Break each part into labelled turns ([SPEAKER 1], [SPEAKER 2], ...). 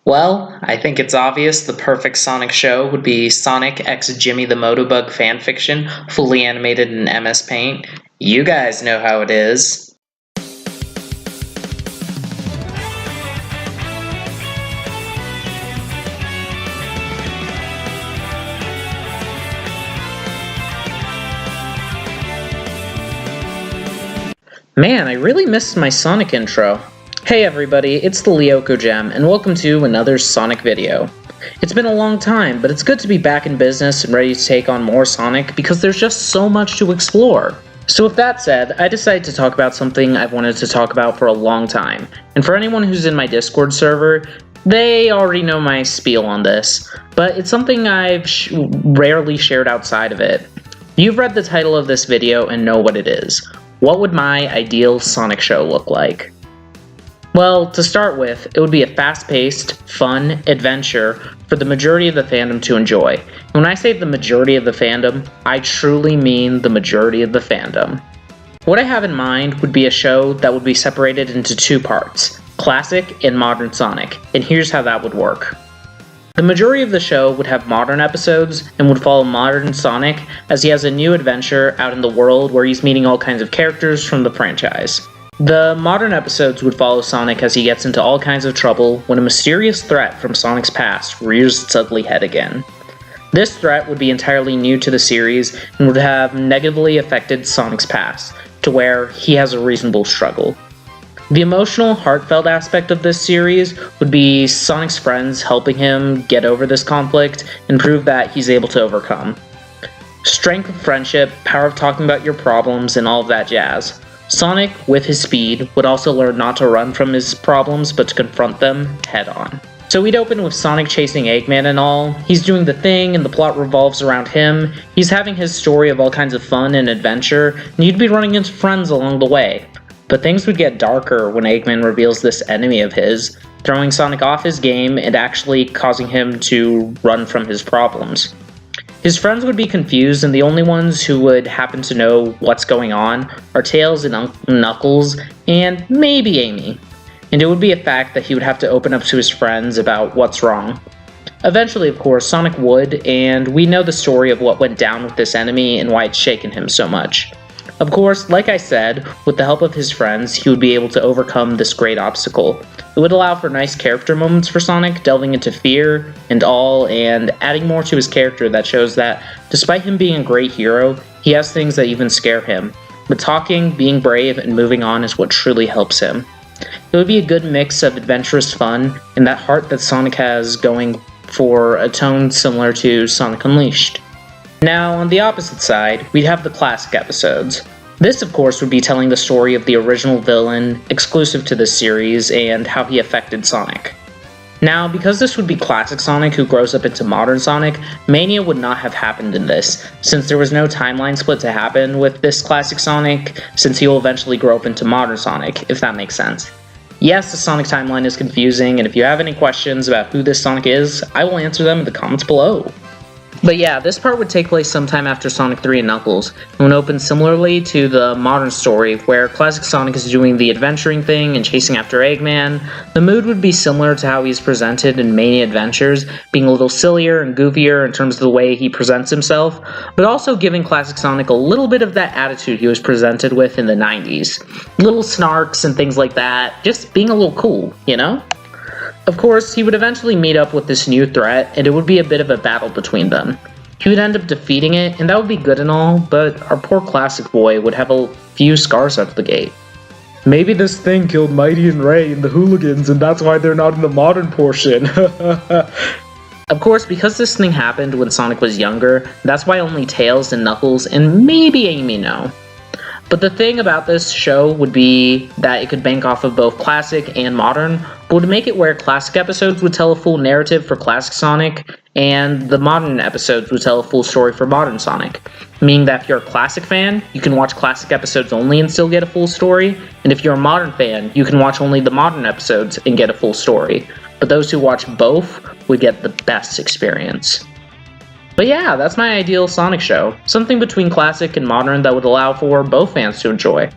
[SPEAKER 1] Well, I think it's obvious the perfect Sonic show would be Sonic x Jimmy the Motobug fanfiction, fully animated in MS Paint. You guys know how it is. Man, I really missed my Sonic intro. Hey everybody, it's the Lyoko Gem, and welcome to another Sonic video. It's been a long time, but it's good to be back in business and ready to take on more Sonic because there's just so much to explore. So with that said, I decided to talk about something I've wanted to talk about for a long time. And for anyone who's in my Discord server, they already know my spiel on this, but it's something I've rarely shared outside of it. You've read the title of this video and know what it is. What would my ideal Sonic show look like? Well, to start with, it would be a fast-paced, fun adventure for the majority of the fandom to enjoy. And when I say the majority of the fandom, I truly mean the majority of the fandom. What I have in mind would be a show that would be separated into two parts, classic and modern Sonic, and here's how that would work. The majority of the show would have modern episodes and would follow modern Sonic as he has a new adventure out in the world where he's meeting all kinds of characters from the franchise. The modern episodes would follow Sonic as he gets into all kinds of trouble when a mysterious threat from Sonic's past rears its ugly head again. This threat would be entirely new to the series and would have negatively affected Sonic's past, to where he has a reasonable struggle. The emotional, heartfelt aspect of this series would be Sonic's friends helping him get over this conflict and prove that he's able to overcome. Strength of friendship, power of talking about your problems, and all of that jazz. Sonic, with his speed, would also learn not to run from his problems, but to confront them head on. So we'd open with Sonic chasing Eggman and all. He's doing the thing, and the plot revolves around him. He's having his story of all kinds of fun and adventure, and you'd be running into friends along the way. But things would get darker when Eggman reveals this enemy of his, throwing Sonic off his game and actually causing him to run from his problems. His friends would be confused, and the only ones who would happen to know what's going on are Tails and Knuckles, and maybe Amy. And it would be a fact that he would have to open up to his friends about what's wrong. Eventually, of course, Sonic would, and we know the story of what went down with this enemy and why it's shaken him so much. Of course, like I said, with the help of his friends, he would be able to overcome this great obstacle. It would allow for nice character moments for Sonic, delving into fear and all, and adding more to his character that shows that, despite him being a great hero, he has things that even scare him. But talking, being brave, and moving on is what truly helps him. It would be a good mix of adventurous fun and that heart that Sonic has going for a tone similar to Sonic Unleashed. Now, on the opposite side, we'd have the classic episodes. This, of course, would be telling the story of the original villain, exclusive to this series, and how he affected Sonic. Now, because this would be classic Sonic who grows up into modern Sonic, Mania would not have happened in this, since there was no timeline split to happen with this classic Sonic, since he will eventually grow up into modern Sonic, if that makes sense. Yes, the Sonic timeline is confusing, and if you have any questions about who this Sonic is, I will answer them in the comments below. But yeah, this part would take place sometime after Sonic 3 and Knuckles, and would open similarly to the modern story, where classic Sonic is doing the adventuring thing and chasing after Eggman. The mood would be similar to how he's presented in Mania Adventures, being a little sillier and goofier in terms of the way he presents himself, but also giving classic Sonic a little bit of that attitude he was presented with in the 90s. Little snarks and things like that, just being a little cool, you know? Of course, he would eventually meet up with this new threat, and it would be a bit of a battle between them. He would end up defeating it, and that would be good and all, but our poor classic boy would have a few scars out of the gate.
[SPEAKER 2] Maybe this thing killed Mighty and Ray and the hooligans, and that's why they're not in the modern portion.
[SPEAKER 1] Of course, because this thing happened when Sonic was younger, that's why only Tails and Knuckles and maybe Amy know. But the thing about this show would be that it could bank off of both classic and modern, but would make it where classic episodes would tell a full narrative for classic Sonic, and the modern episodes would tell a full story for modern Sonic. Meaning that if you're a classic fan, you can watch classic episodes only and still get a full story, and if you're a modern fan, you can watch only the modern episodes and get a full story. But those who watch both would get the best experience. But yeah, that's my ideal Sonic show. Something between classic and modern that would allow for both fans to enjoy.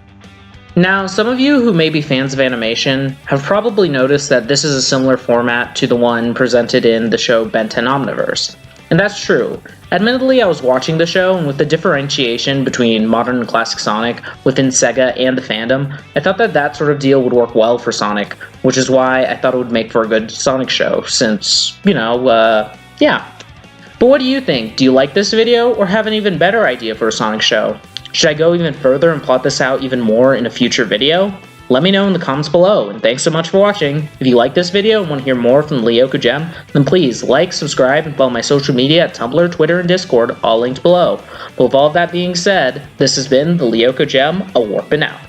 [SPEAKER 1] Now, some of you who may be fans of animation have probably noticed that this is a similar format to the one presented in the show Ben 10 Omniverse. And that's true. Admittedly, I was watching the show, and with the differentiation between modern and classic Sonic within Sega and the fandom, I thought that that sort of deal would work well for Sonic, which is why I thought it would make for a good Sonic show, since, yeah. But what do you think? Do you like this video, or have an even better idea for a Sonic show? Should I go even further and plot this out even more in a future video? Let me know in the comments below, and thanks so much for watching. If you like this video and want to hear more from the Lyoko Gem, then please like, subscribe, and follow my social media at Tumblr, Twitter, and Discord, all linked below. But with all of that being said, this has been the Lyoko Gem, a warping out.